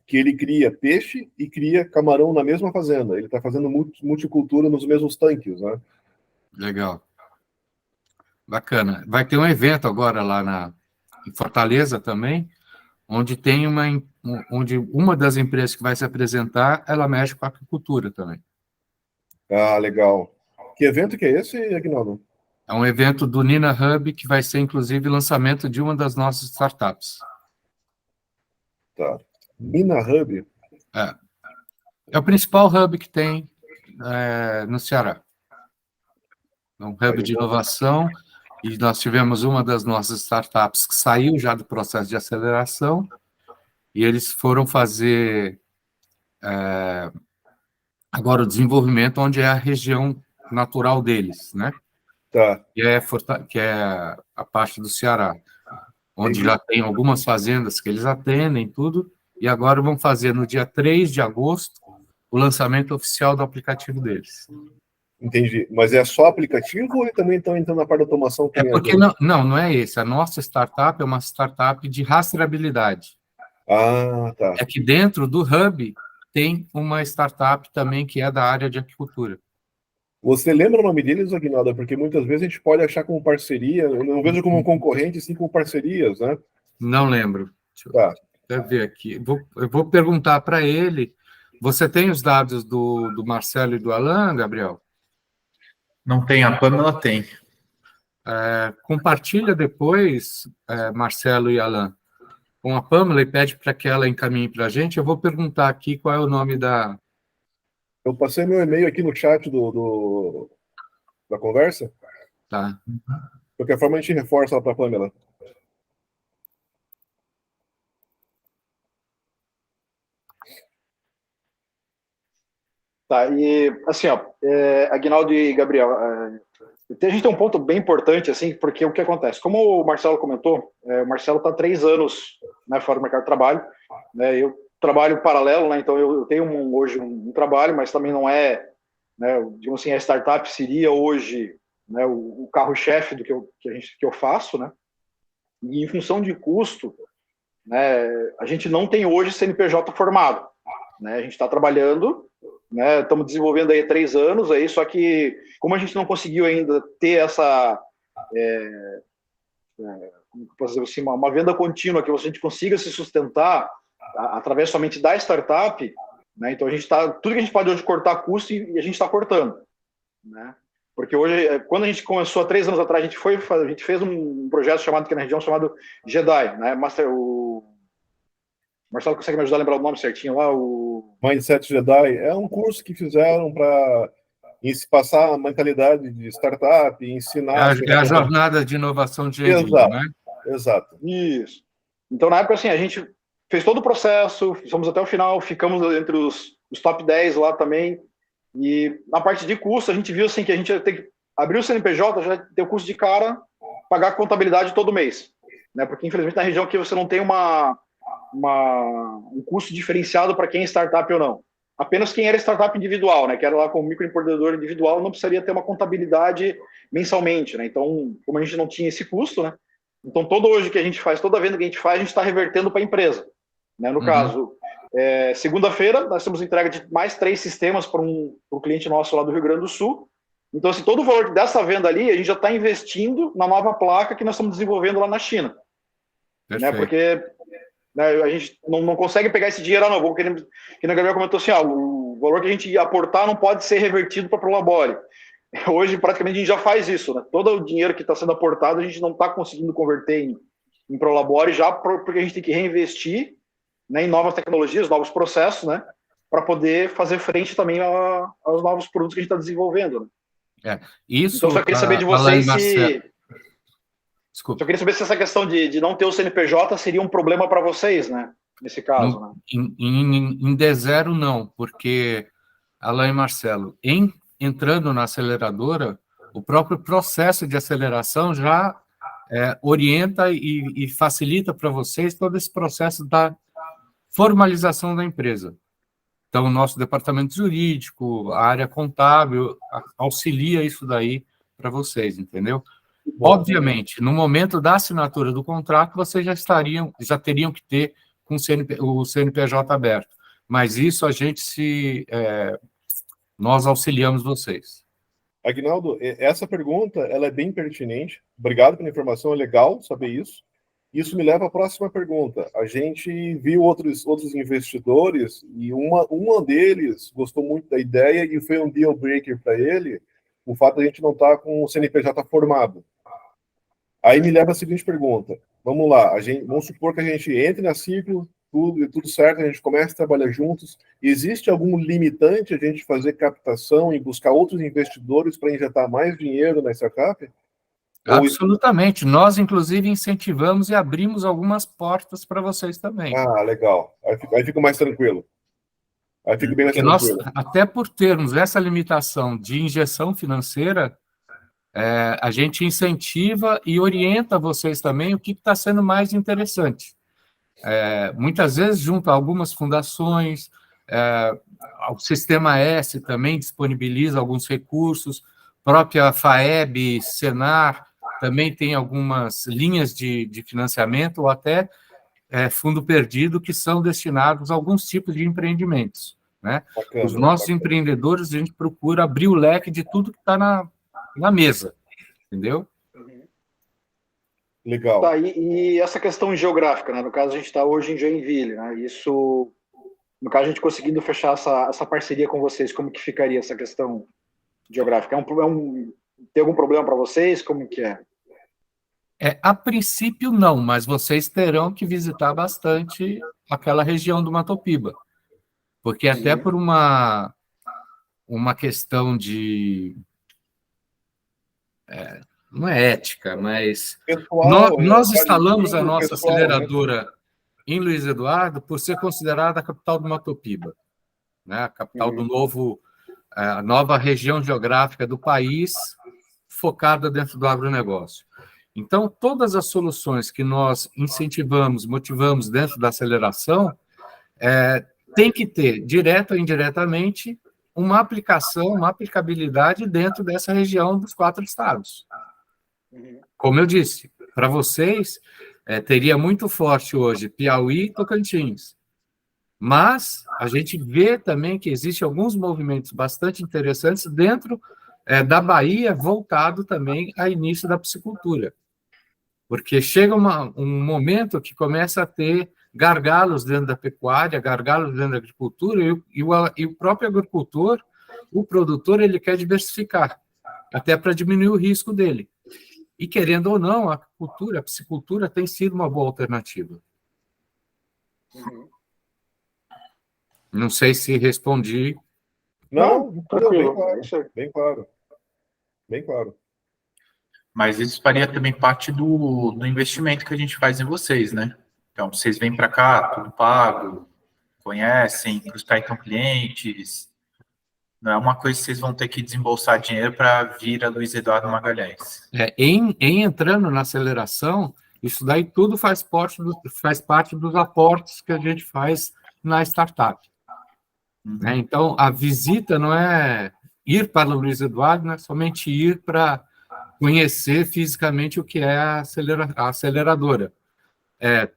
que ele cria peixe e cria camarão na mesma fazenda. Ele está fazendo multicultura nos mesmos tanques, né? Legal. Bacana. Vai ter um evento agora lá em Fortaleza também, onde tem onde uma das empresas que vai se apresentar, ela mexe com a agricultura também. Ah, legal. Que evento que é esse, Aguinaldo? É um evento do Nina Hub, que vai ser, inclusive, lançamento de uma das nossas startups. Tá. Nina Hub? É o principal hub que tem no Ceará. É um hub de inovação, e nós tivemos uma das nossas startups que saiu já do processo de aceleração, e eles foram fazer agora o desenvolvimento onde é a região natural deles, né? Tá. Que é a parte do Ceará, onde já tem algumas fazendas que eles atendem, tudo, e agora vão fazer no dia 3 de agosto o lançamento oficial do aplicativo deles. Entendi. Mas é só aplicativo ou também estão entrando na parte da automação? Porque não é esse. A nossa startup é uma startup de rastreabilidade. Ah, tá. É que dentro do Hub tem uma startup também que é da área de agricultura. Você lembra o nome deles, Aguinaldo? Porque muitas vezes a gente pode achar como parceria, eu não vejo como concorrente, sim como parcerias, né? Não lembro. Deixa eu ver aqui. Eu vou perguntar para ele. Você tem os dados do Marcelo e do Alan, Gabriel? Não tem, a Pamela tem. Compartilha depois, Marcelo e Alan, com a Pamela e pede para que ela encaminhe para a gente. Eu vou perguntar aqui qual é o nome da... Eu passei meu e-mail aqui no chat da conversa. Tá. De qualquer forma, a gente reforça ela para a Pamela. Tá, e assim, ó, Aguinaldo e Gabriel, a gente tem um ponto bem importante, assim, porque o que acontece? Como o Marcelo comentou, o Marcelo está há 3 anos, né, fora do mercado de trabalho, né, eu trabalho paralelo, né, então eu tenho hoje um trabalho, mas também não é, né, digamos assim, a startup seria hoje, né, o carro-chefe do que eu faço, né, e em função de custo, né, a gente não tem hoje CNPJ formado, né, a gente está trabalhando, né, estamos desenvolvendo aí há 3 anos, aí, só que como a gente não conseguiu ainda ter essa, como posso dizer assim, uma venda contínua que a gente consiga se sustentar através somente da startup, né, então a gente está, tudo que a gente pode hoje cortar custo e a gente está cortando, né, porque hoje, quando a gente começou há 3 anos atrás, a gente fez um projeto chamado aqui na região chamado Jedi, né, o Marcelo consegue me ajudar a lembrar o nome certinho lá? O Mindset Jedi é um curso que fizeram para passar a mentalidade de startup, ensinar... É a jornada de inovação de engenharia, Exato, né? exato. Isso. Então, na época, assim, a gente fez todo o processo, fomos até o final, ficamos entre os top 10 lá também, e na parte de custo, a gente viu assim, que a gente ia ter que abrir o CNPJ, já ter o custo de cara, pagar a contabilidade todo mês, né? Porque, infelizmente, na região aqui você não tem um custo diferenciado para quem é startup ou não. Apenas quem era startup individual, né, que era lá como microempreendedor individual, não precisaria ter uma contabilidade mensalmente, né? Então, como a gente não tinha esse custo, né? Então, todo hoje que a gente faz, toda venda que a gente faz, a gente está revertendo para a empresa, né? No caso, segunda-feira, nós temos entrega de mais 3 sistemas para um cliente nosso lá do Rio Grande do Sul. Então, assim, todo o valor dessa venda ali, a gente já está investindo na nova placa que nós estamos desenvolvendo lá na China. Né? Porque, né, a gente não consegue pegar esse dinheiro, não. Que o Gabriel comentou assim, o valor que a gente aportar não pode ser revertido para a Prolabore. Hoje, praticamente, a gente já faz isso, né? Todo o dinheiro que está sendo aportado, a gente não está conseguindo converter em Prolabore já, porque a gente tem que reinvestir, né, em novas tecnologias, novos processos, né? Para poder fazer frente também aos novos produtos que a gente está desenvolvendo. Né? Isso, então, só queria saber de vocês Desculpa. Só queria saber se essa questão de não ter o CNPJ seria um problema para vocês, né? Nesse caso, né? Em D0, não, porque, Alain e Marcelo, entrando na aceleradora, o próprio processo de aceleração já orienta e facilita para vocês todo esse processo da formalização da empresa. Então, o nosso departamento jurídico, a área contábil, auxilia isso daí para vocês, entendeu? Obviamente, no momento da assinatura do contrato, vocês já teriam que ter com o CNPJ aberto. Mas isso nós auxiliamos vocês. Aguinaldo, essa pergunta ela é bem pertinente. Obrigado pela informação, é legal saber isso. Isso me leva à próxima pergunta. A gente viu outros investidores e uma deles gostou muito da ideia e foi um deal breaker para ele o fato de a gente não estar com o CNPJ formado. Aí me leva a seguinte pergunta. Vamos lá, vamos supor que a gente entre na Ciclo, tudo certo, a gente começa a trabalhar juntos. Existe algum limitante a gente fazer captação e buscar outros investidores para injetar mais dinheiro na startup? Absolutamente. Nós, inclusive, incentivamos e abrimos algumas portas para vocês também. Ah, legal. Aí fica mais tranquilo. Aí fica bem mais tranquilo. Até por termos essa limitação de injeção financeira, a gente incentiva e orienta vocês também o que está sendo mais interessante. Muitas vezes, junto a algumas fundações, o Sistema S também disponibiliza alguns recursos, própria FAEB, Senar, também tem algumas linhas de financiamento ou até fundo perdido que são destinados a alguns tipos de empreendimentos. Né? Bacana, os nossos empreendedores, a gente procura abrir o leque de tudo que está na mesa, entendeu? Legal. Tá, e essa questão geográfica, né? No caso, a gente está hoje em Joinville, né? Isso, no caso, a gente conseguindo fechar essa parceria com vocês, como que ficaria essa questão geográfica? Tem algum problema para vocês? Como que é? A princípio, não, mas vocês terão que visitar bastante aquela região do Matopiba, porque até por uma questão de... não é ética, mas Pessoal, nós vale instalamos a tudo, nossa pessoal, né? aceleradora em Luiz Eduardo por ser considerada a capital do Matopiba, né? A capital do novo, a nova região geográfica do país, focada dentro do agronegócio. Então, todas as soluções que nós incentivamos, motivamos dentro da aceleração, tem que ter, direta ou indiretamente, uma aplicação, uma aplicabilidade dentro dessa região dos 4 estados. Como eu disse, para vocês, teria muito forte hoje Piauí e Tocantins. Mas a gente vê também que existem alguns movimentos bastante interessantes dentro da Bahia, voltado também ao início da piscicultura. Porque chega um momento que começa a ter gargalos dentro da pecuária, gargalos dentro da agricultura, e o próprio agricultor, o produtor, ele quer diversificar, até para diminuir o risco dele. E, querendo ou não, a piscicultura tem sido uma boa alternativa. Não sei se respondi. Não, tranquilo. bem claro, bem claro. Bem claro. Mas isso faria também parte do investimento que a gente faz em vocês, né? Então, vocês vêm para cá, tudo pago, conhecem, prospectam clientes. Não é uma coisa que vocês vão ter que desembolsar dinheiro para vir a Luiz Eduardo Magalhães. Em entrando na aceleração, isso daí tudo faz parte dos aportes que a gente faz na startup. Né? Então, a visita não é ir para o Luiz Eduardo, não é somente ir para conhecer fisicamente o que é a aceleradora.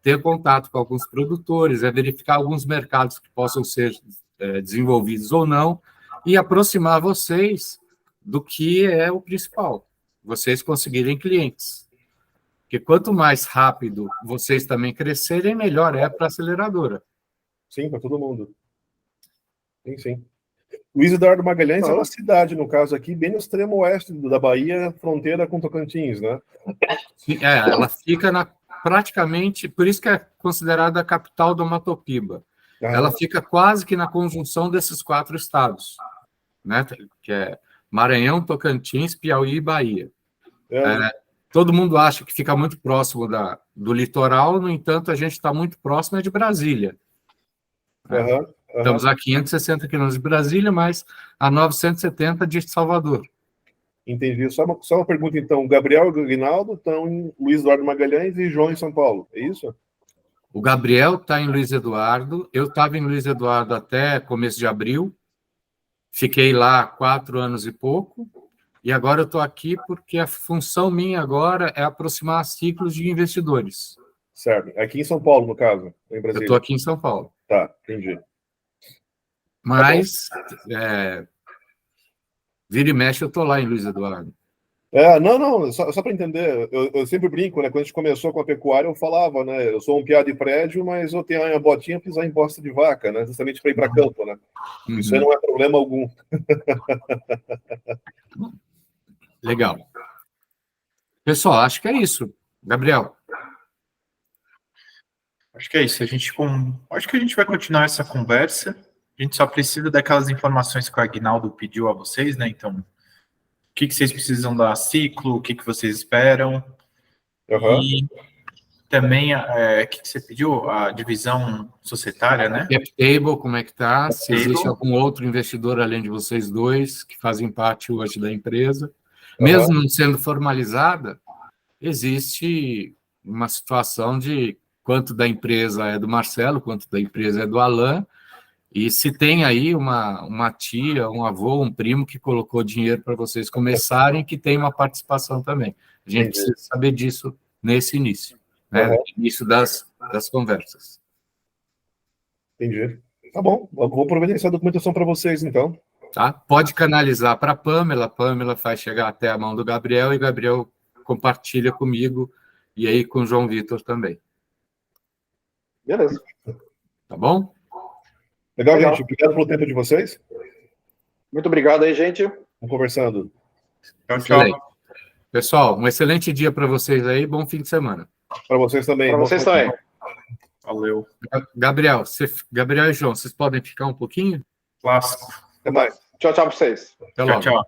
Ter contato com alguns produtores, verificar alguns mercados que possam ser desenvolvidos ou não, e aproximar vocês do que é o principal, vocês conseguirem clientes. Porque quanto mais rápido vocês também crescerem, melhor é para a aceleradora. Sim, para todo mundo. Sim. Luiz Eduardo Magalhães é uma cidade, no caso aqui, bem no extremo oeste da Bahia, fronteira com Tocantins, né? Ela fica praticamente, por isso que é considerada a capital do Matopiba. Ela fica quase que na conjunção desses 4 estados, né? Que é Maranhão, Tocantins, Piauí e Bahia. Todo mundo acha que fica muito próximo do litoral, no entanto, a gente está muito próximo de Brasília. Estamos a 560 quilômetros de Brasília, mas a 970 de Salvador. Entendi. Só uma pergunta, então. Gabriel e o Aguinaldo estão em Luiz Eduardo Magalhães e João em São Paulo, é isso? O Gabriel está em Luiz Eduardo, eu estava em Luiz Eduardo até começo de abril, fiquei lá 4 anos e pouco, e agora eu estou aqui porque a função minha agora é aproximar ciclos de investidores. Certo. Aqui em São Paulo, no caso, em Brasília. Eu estou aqui em São Paulo. Tá, entendi. Mas, vira e mexe, eu estou lá em Luiz Eduardo. Não, só para entender, eu sempre brinco, né? Quando a gente começou com a pecuária, eu falava, né? Eu sou um piá de prédio, mas eu tenho a botinha pisar em bosta de vaca, né? Justamente para ir para campo, né? Isso aí não é problema algum. Legal. Pessoal, acho que é isso. Gabriel. Acho que é isso. Acho que a gente vai continuar essa conversa. A gente só precisa daquelas informações que o Aguinaldo pediu a vocês, né? Então, o que vocês precisam da ciclo, o que vocês esperam. E também, o que você pediu? A divisão societária, né? Cap table, como é que está? Se existe algum outro investidor além de vocês dois que fazem parte hoje da empresa. Mesmo não sendo formalizada, existe uma situação de quanto da empresa é do Marcelo, quanto da empresa é do Alain, e se tem aí uma tia, um avô, um primo que colocou dinheiro para vocês começarem, que tem uma participação também. A gente precisa saber disso nesse início, né? Início das conversas. Entendi. Tá bom, vou providenciar essa documentação para vocês, então. Tá? Pode canalizar para a Pâmela faz chegar até a mão do Gabriel, e Gabriel compartilha comigo, e aí com o João Vitor também. Beleza. Tá bom? Legal, gente. Obrigado pelo tempo de vocês. Muito obrigado aí, gente. Vamos conversando. Tchau. Pessoal, um excelente dia para vocês aí, bom fim de semana. Para vocês também. Para vocês também. Valeu. Gabriel e João, vocês podem ficar um pouquinho? Clássico. Até mais. Tchau, tchau para vocês. Até Tchau, logo. tchau.